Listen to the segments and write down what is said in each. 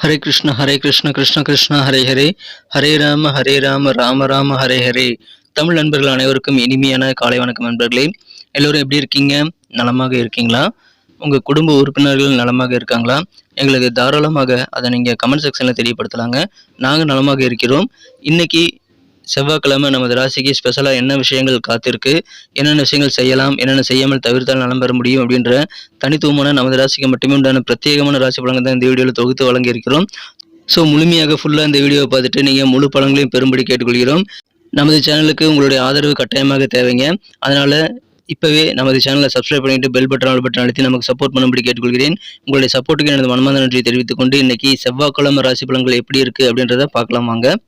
ஹரே கிருஷ்ண கிருஷ்ண கிருஷ்ண ஹரே ஹரே, ஹரே ராம ராம ராம ஹரே ஹரே. தமிழ் நண்பர்கள் அனைவருக்கும் இனிமையான காலை வணக்கம் நண்பர்களே. எல்லோரும் எப்படி இருக்கீங்க? நலமாக இருக்கீங்களா? உங்கள் குடும்ப உறுப்பினர்கள் நலமாக இருக்காங்களா? எங்களுக்கு தாராளமாக அதை நீங்கள் கமெண்ட் செக்ஷனில் தெரியப்படுத்தலாங்க. நாங்கள் நலமாக இருக்கிறோம். இன்னைக்கு செவ்வாய்க்கிழமை நமது ராசிக்கு ஸ்பெஷலாக என்ன விஷயங்கள் காத்திருக்கு, என்னென்ன விஷயங்கள் செய்யலாம், என்னென்ன செய்யாமல் தவிர்த்தால் நலம் பெற முடியும் அப்படின்ற தனித்துவமான நமது ராசிக்கு மட்டுமே உண்டான பிரத்யேகமான ராசி பலன்கள் தான் இந்த வீடியோவில் தொகுத்து வழங்கியிருக்கிறோம். ஸோ முழுமையாக ஃபுல்லாக இந்த வீடியோவை பார்த்துட்டு நீங்கள் முழு பலன்களையும் பெறும்படி கேட்டுக்கொள்கிறோம். நமது சேனலுக்கு உங்களுடைய ஆதரவு கட்டாயமாக தேவைங்க. அதனால் இப்போவே நமது சேனலை சப்ஸ்கிரைப் பண்ணிட்டு பெல் பட்டன் அழுத்தி நமக்கு சப்போர்ட் பண்ணும்படி கேட்டுக்கொள்கிறேன். உங்களுடைய சப்போர்ட்டுக்கு எனது மனமார்ந்த நன்றியை தெரிவித்துக் கொண்டு இன்னைக்கு செவ்வாய்க்கிழமை ராசி பலன்கள் எப்படி இருக்குது அப்படின்றத பார்க்கலாம் வாங்க.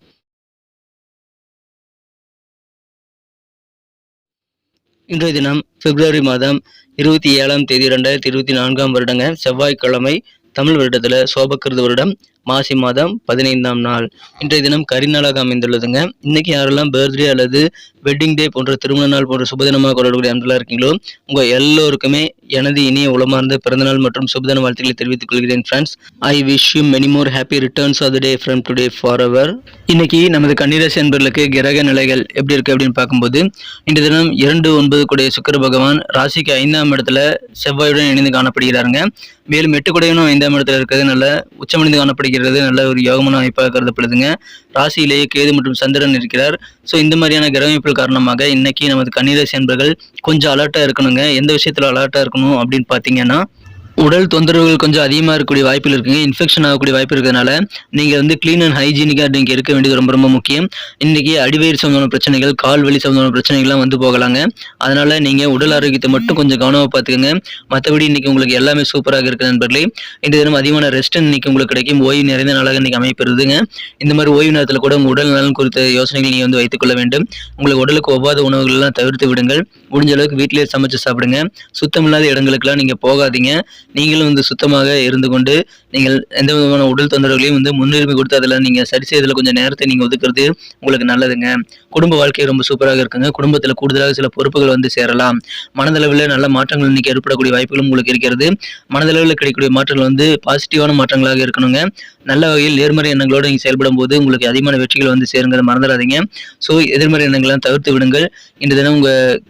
இன்றைய தினம் பிப்ரவரி மாதம் 27ஆம் தேதி 2024ஆம் வருடங்க, செவ்வாய்க்கிழமை. தமிழ் வருடத்தில் சோபக்கிருது வருடம் மாசி மாதம் 15ஆம் நாள். இன்றைய தினம் கரிநாளாக அமைந்துள்ளதுங்க. இன்னைக்கு யாரெல்லாம் பர்த்டே அல்லது வெட்டிங் டே போன்ற திருமண நாள் போன்ற சுபதினமாக கொண்டாடக்கூடிய அன்பெல்லாம் இருக்கீங்களோ உங்கள் எல்லோருக்குமே எனது இனிய உளமார்ந்த பிறந்தநாள் மற்றும் சுபதின வாழ்த்துக்களை தெரிவித்துக் கொள்கிறேன் friends. I wish you many more happy returns of the day from today forever. இன்னைக்கு நமது கன்னிராசி அன்பர்களுக்கு கிரக நிலைகள் எப்படி இருக்கு அப்படின்னு பார்க்கும்போது, இன்றைய தினம் 2-9 கூடிய சுக்கிர பகவான் ராசிக்கு 5ஆம் இடத்துல செவ்வாயுடன் இணைந்து காணப்படுகிறாருங்க. மேலும் 8 கூடையனும் 5ஆம் இடத்துல இருக்கிறது நல்ல உச்சமடைந்து காணப்படுகிறது. நல்ல ஒரு யோகமான அமைப்பாக கருதப்படுதுங்க. ராசியிலேயே கேது மற்றும் சந்திரன் இருக்கிறார். ஸோ இந்த மாதிரியான கிரக அமைப்புகள் காரணமாக இன்னைக்கு நமது கன்னிராசி அன்பர்கள் கொஞ்சம் அலர்ட்டாக இருக்கணுங்க. எந்த விஷயத்தில் அலர்ட்டாக இருக்கணும் அப்படின்னு பார்த்தீங்கன்னா, உடல் தொந்தரவுகள் கொஞ்சம் அதிகமாக இருக்கக்கூடிய வாய்ப்பில் இருக்குங்க. இன்ஃபெக்ஷன் ஆகக்கூடிய வாய்ப்பு இருக்கிறதுனால நீங்கள் க்ளீன் அண்ட் ஹைஜீனிக்காக நீங்கள் இருக்க வேண்டியது ரொம்ப ரொம்ப முக்கியம். இன்றைக்கி அடிவயிறு சம்பந்தமான பிரச்சனைகள், கால் வலி சம்பந்தமான பிரச்சனைகள்லாம் வந்து போகலாங்க. அதனால் நீங்கள் உடல் ஆரோக்கியத்தை மட்டும் கொஞ்சம் கவனமாக பார்த்துக்கோங்க. மற்றபடி இன்றைக்கி உங்களுக்கு எல்லாமே சூப்பராக இருக்குது நண்பர்களே. இந்த தினம் அதிகமான ரெஸ்ட் இன்றைக்கி உங்களுக்கு கிடைக்கும். ஓய்வு நிறைந்த நாளாக இன்றைக்கி அமைப்பிருதுங்க. இந்த மாதிரி ஓய்வு நேரத்தில் கூட உங்கள் உடல் நலன் குறித்த யோசனைகள் நீங்கள் வைத்துக்கொள்ள வேண்டும். உங்களுக்கு உடலுக்கு ஒவ்வாத உணவுகள்லாம் தவிர்த்து விடுங்கள். முடிஞ்ச அளவுக்கு வீட்டிலேயே சமைச்சு சாப்பிடுங்க. சுத்தமில்லாத இடங்களுக்கெல்லாம் நீங்கள் போகாதீங்க. நீங்களும் சுத்தமாக இருந்து கொண்டு நீங்கள் எந்த விதமான உடல் தொந்தரவுகளையும் முன்னுரிமை கொடுத்து அதில் நீங்கள் சரி செய்வதில் கொஞ்சம் நேரத்தை நீங்கள் ஒதுக்குறது உங்களுக்கு நல்லதுங்க. குடும்ப வாழ்க்கை ரொம்ப சூப்பராக இருக்குங்க. குடும்பத்தில் கூடுதலாக சில பொறுப்புகள் சேரலாம். மனதளவில் நல்ல மாற்றங்கள் இன்னைக்கு ஏற்படக்கூடிய வாய்ப்புகளும் உங்களுக்கு இருக்கிறது. மனதளவில் கிடைக்கக்கூடிய மாற்றங்கள் பாசிட்டிவான மாற்றங்களாக இருக்கணுங்க. நல்ல வகையில் நேர்மறை எண்ணங்களோடு நீங்கள் செயல்படும் போது உங்களுக்கு அதிகமான வெற்றிகள் சேருங்கிறத மறந்துடாதீங்க. ஸோ எதிர்மறை எண்ணங்கள்லாம் தவிர்த்து விடுங்கள். இந்த தினம் உங்கள்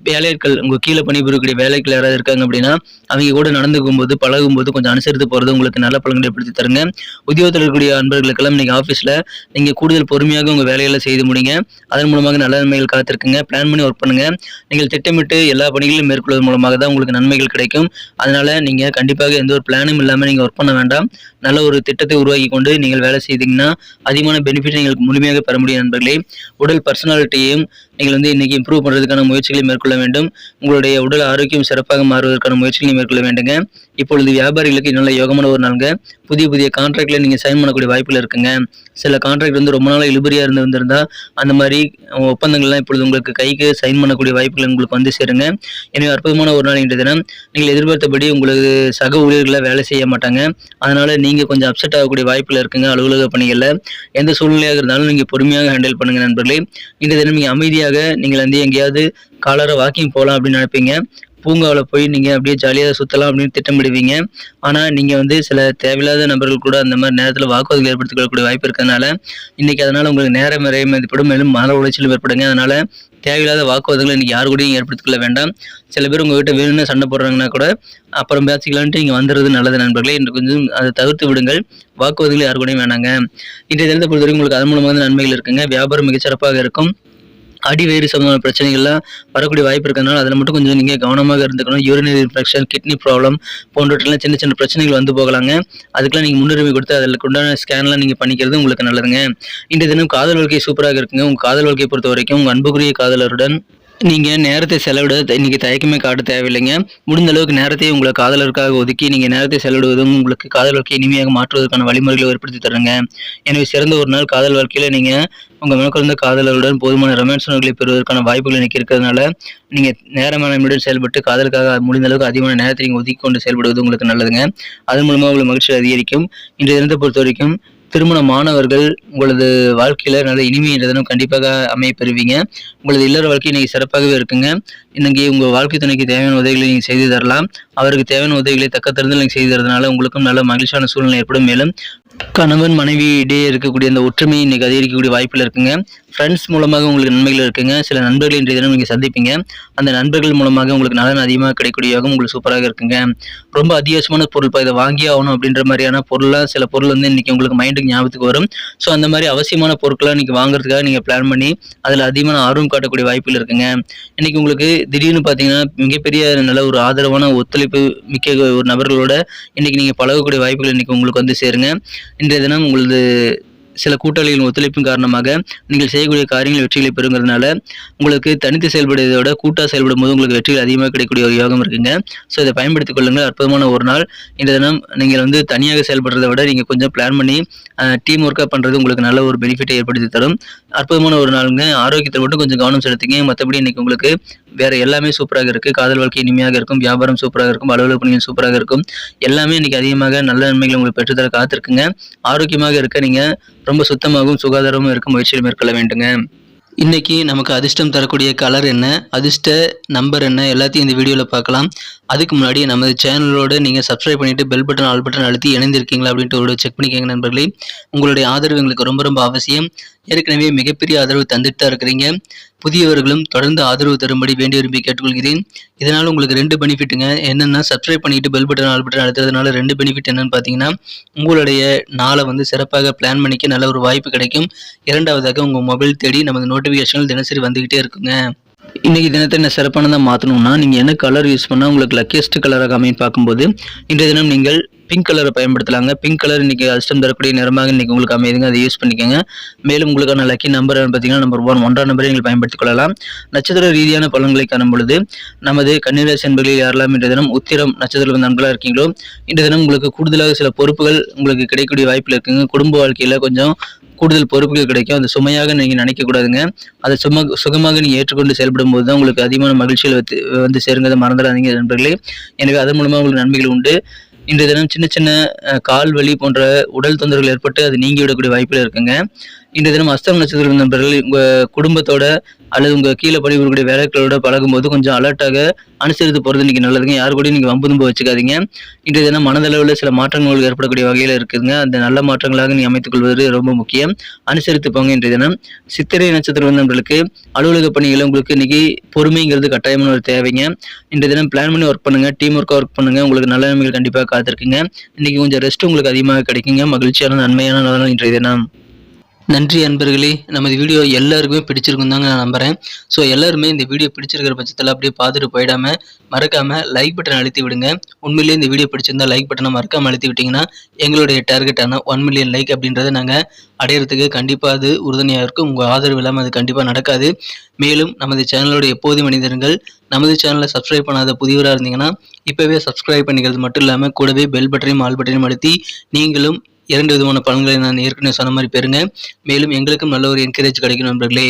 வேலைகள், உங்கள் கீழே பணிபுரியக்கூடிய வேலைகள் யாராவது இருக்காங்க அப்படின்னா அவங்க கூட நடந்துக்கும் போது பழகும்போது கொஞ்சம் அனுசரித்து போகிறது உங்களுக்கு நல்ல பலன்களை ஏற்படுத்தி தருங்க. உத்தியோகத்தில் இருக்கக்கூடிய அன்பர்களுக்கெல்லாம் இன்னைக்கு ஆஃபீஸில் நீங்கள் கூடுதல் பொறுமையாக உங்கள் வேலைகளை செய்து முடிங்க. அதன் மூலமாக நல்ல நன்மைகள் காத்திருக்குங்க. பிளான் பண்ணி ஒர்க் பண்ணுங்கள். நீங்கள் திட்டமிட்டு எல்லா பணிகளையும் மேற்கொள்வதன் மூலமாக தான் உங்களுக்கு நன்மைகள் கிடைக்கும். அதனால் நீங்கள் கண்டிப்பாக எந்த ஒரு பிளானும் இல்லாமல் நீங்கள் ஒர்க் பண்ண வேண்டாம். நல்ல ஒரு திட்டத்தை உருவாக்கி கொண்டு நீங்கள் வேலை செய்தீங்கன்னா அதிகமான பெனிஃபிட் நீங்கள் முழுமையாக பெற முடியும் நண்பர்களே. உடல் பர்சனாலிட்டியையும் நீங்கள் இன்னைக்கு இம்ப்ரூவ் பண்ணுறதுக்கான முயற்சிகளை மேற்கொள்ள வேண்டும். உங்களுடைய உடல் ஆரோக்கியம் சிறப்பாக மாறுவதற்கான முயற்சிகளை மேற்கொள்ள வேண்டுங்க. இப்பொழுது வியாபாரிகளுக்கு நல்ல யோகமான ஒரு நாளுங்க. புதிய கான்ட்ராக்ட்ல நீங்கள் சைன் பண்ணக்கூடிய வாய்ப்புகள் இருக்குங்க. சில கான்ட்ராக்ட் ரொம்ப நாளாக இழுபறியாக வந்திருந்தா அந்த மாதிரி ஒப்பந்தங்கள்லாம் இப்பொழுது உங்களுக்கு கைக்கு சைன் பண்ணக்கூடிய வாய்ப்புகள் உங்களுக்கு சேருங்க. எனவே அற்புதமான ஒரு நாள் இன்றைய தினம். நீங்கள் எதிர்பார்த்தபடி உங்களுக்கு சக ஊழியர்களை வேலை செய்ய மாட்டாங்க. அதனால நீங்கள் கொஞ்சம் அப்செட் ஆகக்கூடிய வாய்ப்புகள் இருக்குங்க. அலுவலக பணிகளில் எந்த சூழ்நிலையாக இருந்தாலும் நீங்கள் பொறுமையாக ஹேண்டில் பண்ணுங்க நண்பர்களே. இன்றைய தினம் நீங்கள் அமைதியாக நீங்கள் எங்கேயாவது காலரை வாக்கிங் போகலாம் அப்படின்னு நினைப்பீங்க. பூங்காவில் போய் நீங்கள் அப்படியே ஜாலியாக சுற்றலாம் அப்படின்னு திட்டமிடுவீங்க. ஆனால் நீங்கள் சில தேவையில்லாத நபர்கள் கூட அந்த மாதிரி நேரத்தில் வாக்குவாதங்கள் ஏற்படுத்திக் கொள்ளக்கூடிய வாய்ப்பு இருக்கிறதுனால இன்றைக்கி அதனால் உங்களுக்கு நேரம் மதிப்பிடும், மேலும் மன உளைச்சலும் ஏற்படுங்க. அதனால் தேவையில்லாத வாக்குவாதங்களை இன்றைக்கி யாரு கூடயும் ஏற்படுத்திக் கொள்ள வேண்டாம். சில பேர் உங்கள் வீட்டை வேணும்னு சண்டை போடுறாங்கன்னா கூட அப்புறம் பேசிக்கலான்ட்டு நீங்கள் வந்துடுறது நல்லது நண்பர்களே. இன்று கொஞ்சம் அதை தவிர்த்து விடுங்கள். வாக்குவாதங்கள் யாரு கூடயும் வேணாங்க. இன்றைய தினத்தை பொறுத்தவரைக்கும் உங்களுக்கு அதன் மூலமாக நன்மைகள் இருக்குங்க. வியாபாரம் மிகச்சிறப்பாக இருக்கும். அடிவயிறு சம்பந்தமான பிரச்சனைகள்லாம் வரக்கூடிய வாய்ப்பு இருக்கிறதுனால அதில் மட்டும் கொஞ்சம் நீங்கள் கவனமாக இருந்துக்கணும். யூரினரி இன்ஃபெக்ஷன், கிட்னி ப்ராப்ளம் போன்றவற்றெல்லாம் சின்ன சின்ன பிரச்சனைகள் வந்து போகலாங்க. அதுக்கெல்லாம் நீங்கள் முன்னுரிமை கொடுத்து அதில் உண்டான ஸ்கேன்லாம் நீங்கள் பண்ணிக்கிறது உங்களுக்கு நல்லதுங்க. இன்றைய தினம் காதல் வாழ்க்கை சூப்பராக இருக்குங்க. உங்கள் காதல் வாழ்க்கையை பொறுத்த வரைக்கும் உங்கள் அன்புக்குரிய காதலருடன் நீங்கள் நேரத்தை செலவிட இன்றைக்கி தயக்கமே காட்ட தேவையில்லைங்க. முடிந்த அளவுக்கு நேரத்தை உங்களை காதலருக்காக ஒதுக்கி நீங்கள் நேரத்தை செலவிடுவதும் உங்களுக்கு காதல் வாழ்க்கையை இனிமையாக மாற்றுவதற்கான வழிமுறைகளை ஏற்படுத்தி தருங்க. எனவே சிறந்த ஒரு நாள் காதல் வாழ்க்கையில் நீங்கள் உங்கள் மேற்கொண்ட காதலருடன் போதுமான ரொமான்ஸ் உணர்வுகளை பெறுவதற்கான வாய்ப்புகள் எனக்கு இருக்கிறதுனால நீங்கள் நேர மேலாண்மையுடன் செயல்பட்டு காதலுக்காக முடிந்த அளவுக்கு அதிகமான நேரத்தை நீங்கள் ஒதுக்கி கொண்டு செயல்படுவது உங்களுக்கு நல்லதுங்க. அதன் மூலமாக உங்களுக்கு மகிழ்ச்சி அதிகரிக்கும். இன்றைய தினத்தை பொறுத்த வரைக்கும் திருமண மாணவர்கள் உங்களது வாழ்க்கையில் நல்ல இனிமை தினம் கண்டிப்பாக அமைய பெறுவீங்க. உங்களது இல்லற வாழ்க்கை இன்னைக்கு சிறப்பாகவே இருக்குங்க. இன்னைக்கு உங்கள் வாழ்க்கை துணைக்கு தேவையான உதவிகளை நீங்கள் செய்து தரலாம். அவருக்கு தேவையான உதவிகளை தக்க திறந்து நீங்கள் செய்து தரதுனால உங்களுக்கும் நல்ல மகிழ்ச்சியான சூழ்நிலை ஏற்படும். மேலும் கணவன் மனைவி இடையே இருக்கக்கூடிய அந்த ஒற்றுமை இன்னைக்கு அதிகரிக்கக்கூடிய வாய்ப்புகள் இருக்குங்க. ஃப்ரெண்ட்ஸ் மூலமாக உங்களுக்கு நன்மைகள் இருக்குங்க. சில நண்பர்கள் இன்றைய தினம் நீங்க சந்திப்பீங்க. அந்த நண்பர்கள் மூலமாக உங்களுக்கு நலன் அதிகமாக கிடைக்கக்கூடிய யோகம் உங்களுக்கு சூப்பராக இருக்குங்க. ரொம்ப அத்தியாவசியமான பொருள்ப்பா, இதை வாங்கியே ஆகணும் அப்படின்ற மாதிரியான சில பொருள் வந்து இன்னைக்கு உங்களுக்கு மைண்டுக்கு ஞாபகத்துக்கு வரும். ஸோ அந்த மாதிரி அவசியமான பொருட்களை இன்னைக்கு வாங்குறதுக்காக நீங்க பிளான் பண்ணி அதில் அதிகமான ஆர்வம் காட்டக்கூடிய வாய்ப்புகள் இருக்குங்க. இன்னைக்கு உங்களுக்கு திடீர்னு பார்த்தீங்கன்னா மிகப்பெரிய நல்ல ஒரு ஆதரவான ஒத்துழைப்பு மிக்க ஒரு நபர்களோட இன்னைக்கு நீங்க பழகக்கூடிய வாய்ப்புகள் இன்னைக்கு உங்களுக்கு வந்து சேருங்க. இன்றைய தினம் உங்களது சில கூட்டாளிகளின் ஒத்துழைப்பின் காரணமாக நீங்கள் செய்யக்கூடிய காரியங்கள் வெற்றிகளை பெறுங்கிறதுனால உங்களுக்கு தனித்து செயல்படுவதை விட கூட்டாக செயல்படும் போது உங்களுக்கு வெற்றிகள் அதிகமாக கிடைக்கக்கூடிய ஒரு யோகம் இருக்குங்க. ஸோ இதை பயன்படுத்திக் கொள்ளுங்கள். அற்புதமான ஒரு நாள். இந்த தினம் நீங்கள் வந்து தனியாக செயல்படுறதை விட நீங்கள் கொஞ்சம் பிளான் பண்ணி டீம் ஒர்க்காக பண்ணுறது உங்களுக்கு நல்ல ஒரு பெனிஃபிட்டை ஏற்படுத்தி தரும். அற்புதமான ஒரு நாளுங்க. ஆரோக்கியத்தை மட்டும் கொஞ்சம் கவனம் செலுத்துங்க. மற்றபடி இன்னைக்கு உங்களுக்கு வேற எல்லாமே சூப்பராக இருக்கு. காதல் வாழ்க்கை இனிமையாக இருக்கும், வியாபாரம் சூப்பராக இருக்கும், அலுவலக பணிகள் சூப்பராக இருக்கும். எல்லாமே இன்னைக்கு அதிகமாக நல்ல நன்மைகளை உங்களுக்கு பெற்றுத்தர காத்திருக்குங்க. ஆரோக்கியமாக இருக்க நீங்க ரொம்ப சுத்தமாகவும் சுகாதாரமும் இருக்க முயற்சிகள் மேற்கொள்ள வேண்டுங்க. இன்னைக்கு நமக்கு அதிர்ஷ்டம் தரக்கூடிய கலர் என்ன, அதிர்ஷ்ட நம்பர் என்ன, எல்லாத்தையும் இந்த வீடியோவில் பார்க்கலாம். அதுக்கு முன்னாடி நமது சேனலோட நீங்கள் சப்ஸ்கிரைப் பண்ணிட்டு பெல் பட்டன் ஆல் பட்டன் அழுத்தி இணைந்திருக்கீங்களா அப்படின்ட்டு ஒரு செக் பண்ணிக்கோங்க நண்பர்களே. உங்களுடைய ஆதரவு எங்களுக்கு ரொம்ப ரொம்ப அவசியம். ஏற்கனவே மிகப்பெரிய ஆதரவு தந்துட்டு தான் இருக்கிறீங்க. புதியவர்களும் தொடர்ந்து ஆதரவு தரும்படி வேண்டி விரும்பி கேட்டுக்கொள்கிறேன். இதனால் உங்களுக்கு 2 பெனிஃபிட்டுங்க. என்னென்னா, சப்ஸ்கிரைப் பண்ணிட்டு பெல் பட்டன் ஆல் பட்டன் அழுத்துறதுனால 2 பெனிஃபிட் என்னன்னு பார்த்தீங்கன்னா, உங்களுடைய நாளை வந்து சிறப்பாக பிளான் பண்ணிக்க நல்ல ஒரு வாய்ப்பு கிடைக்கும். இரண்டாவதாக உங்கள் மொபைல் தேடி நமது நோட்டிஃபிகேஷன்கள் தினசரி வந்துக்கிட்டே இருக்குங்க. இன்னைக்கு தினத்தை என்ன சிறப்பானதாக மாற்றணும்னா, நீங்கள் என்ன கலர் யூஸ் பண்ணால் உங்களுக்கு லக்கியஸ்ட் கலராக அமைன்னு பார்க்கும்போது இன்றைய தினம் நீங்கள் பிங்க் கலரை பயன்படுத்தலாங்க. பிங்க் கலர் இன்னைக்கு அதிர்ஷ்டம் தரக்கூடிய நிறமாக இன்னைக்கு உங்களுக்கு அமைதுங்க. அதை யூஸ் பண்ணிக்கோங்க. மேலும் உங்களுக்கான லக்கி நம்பர் பார்த்தீங்கன்னா நம்பர் 1 1ஆம் நம்பரை நீங்கள் பயன்படுத்திக் கொள்ளலாம். நட்சத்திர ரீதியான பலன்களை காணும் பொழுது நமது கன்னிராசி என்பர்களில் யாரெல்லாம் இன்றைய தினம் உத்திரம் நட்சத்திர நண்பர்களாக இருக்கீங்களோ இன்றைய தினம் உங்களுக்கு கூடுதலாக சில பொறுப்புகள் உங்களுக்கு கிடைக்கக்கூடிய வாய்ப்பில் இருக்குங்க. குடும்ப வாழ்க்கையில் கொஞ்சம் கூடுதல் பொறுப்புகள் கிடைக்கும். அது சுமையாக நீங்கள் நினைக்கக்கூடாதுங்க. அதை சுகமாக நீங்கள் ஏற்றுக்கொண்டு செயல்படும் போது தான் உங்களுக்கு அதிகமான மகிழ்ச்சிகள் வந்து சேருங்கிறத மறந்துடாதீங்க நண்பர்களே. எனவே அதன் மூலமாக உங்களுக்கு நன்மைகள் உண்டு. இன்றைய தினம் சின்ன சின்ன கால் வலி போன்ற உடல் தொந்தரவுகள் ஏற்பட்டு அது நீங்கி விடக்கூடிய வாய்ப்புகள் இருக்குங்க. இன்றைய தினம் அஸ்தம் நட்சத்திர நண்பர்கள் உங்கள் குடும்பத்தோட அல்லது உங்கள் கீழே பணிபுரியக்கூடிய வேலைகளோட பழகும்போது கொஞ்சம் அலர்ட்டாக அனுசரித்து போகிறது இன்றைக்கி நல்லதுங்க. யாரு கூட நீங்கள் வம்பு தும்பு வச்சுக்காதீங்க. இன்றைய தினம் மனதளவில் சில மாற்றங்கள் ஏற்படக்கூடிய வகையில் இருக்குதுங்க. அந்த நல்ல மாற்றங்களாக நீங்கள் அமைத்துக் கொள்வது ரொம்ப முக்கியம். அனுசரித்து போங்க. இன்றைய தினம் சித்திரை நட்சத்திர நண்பர்களுக்கு அலுவலக பணிகளை உங்களுக்கு இன்னைக்கு பொறுமைங்கிறது கட்டாயமான ஒரு தேவைங்க. இன்றைய தினம் பிளான் பண்ணி ஒர்க் பண்ணுங்க. டீம் ஒர்க்காக ஒர்க் பண்ணுங்க. உங்களுக்கு நல்ல நன்மைகள் கண்டிப்பாக காத்திருக்குங்க. இன்னைக்கு கொஞ்சம் ரெஸ்ட் உங்களுக்கு அதிகமாக கிடைக்குங்க. மகிழ்ச்சியான நன்மையான நாள் இன்றைய தினம். நன்றி அன்பர்களே. நமது வீடியோ எல்லாருக்குமே பிடிச்சிருக்கும் தாங்க நான் நம்புகிறேன். ஸோ எல்லாருமே இந்த வீடியோ பிடிச்சிருக்கிற பட்சத்தில் அப்படியே பார்த்துட்டு போயிடாமல் மறக்காமல் லைக் பட்டன் அழுத்தி விடுங்க. உண்மையிலேயே இந்த வீடியோ பிடிச்சிருந்தா லைக் பட்டனை மறக்காமல் அழுத்தி விட்டிங்கன்னா எங்களுடைய டார்கெட்டான 1 மில்லியன் லைக் அப்படின்றத நாங்கள் அடையிறதுக்கு கண்டிப்பாக அது உறுதுணையாக இருக்கும். உங்கள் ஆதரவு இல்லாமல் அது கண்டிப்பாக நடக்காது. மேலும் நமது சேனலோட எப்போதும் மனிதர்கள் நமது சேனலை சப்ஸ்கிரைப் பண்ணாத புதியவராக இருந்தீங்கன்னா இப்போவே சப்ஸ்கிரைப் பண்ணிக்கிறது மட்டும் இல்லாமல் கூடவே பெல் பட்டனையும் ஆல் பட்டனையும் அழுத்தி நீங்களும் 2 விதமான பலன்களை நான் ஏற்கனவே சொன்ன மாதிரி பெறுங்க. மேலும் எங்களுக்கும் நல்ல ஒரு என்கரேஜ் கிடைக்கும் நண்பர்களே.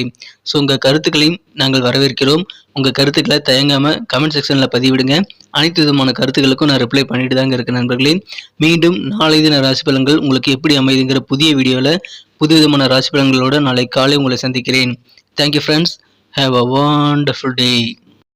ஸோ உங்கள் கருத்துக்களையும் நாங்கள் வரவேற்கிறோம். உங்கள் கருத்துக்களை தயங்காமல் கமெண்ட் செக்ஷனில் பதிவிடுங்க. அனைத்து விதமான கருத்துக்களுக்கும் நான் ரிப்ளை பண்ணிட்டு தாங்க இருக்கேன் நண்பர்களே. மீண்டும் நாளை தின ராசி பலன்கள் உங்களுக்கு எப்படி அமைதுங்கிற புதிய வீடியோவில் புது விதமான ராசி பலன்களோடு நாளை காலை உங்களை சந்திக்கிறேன். Thank you friends. Have a wonderful day.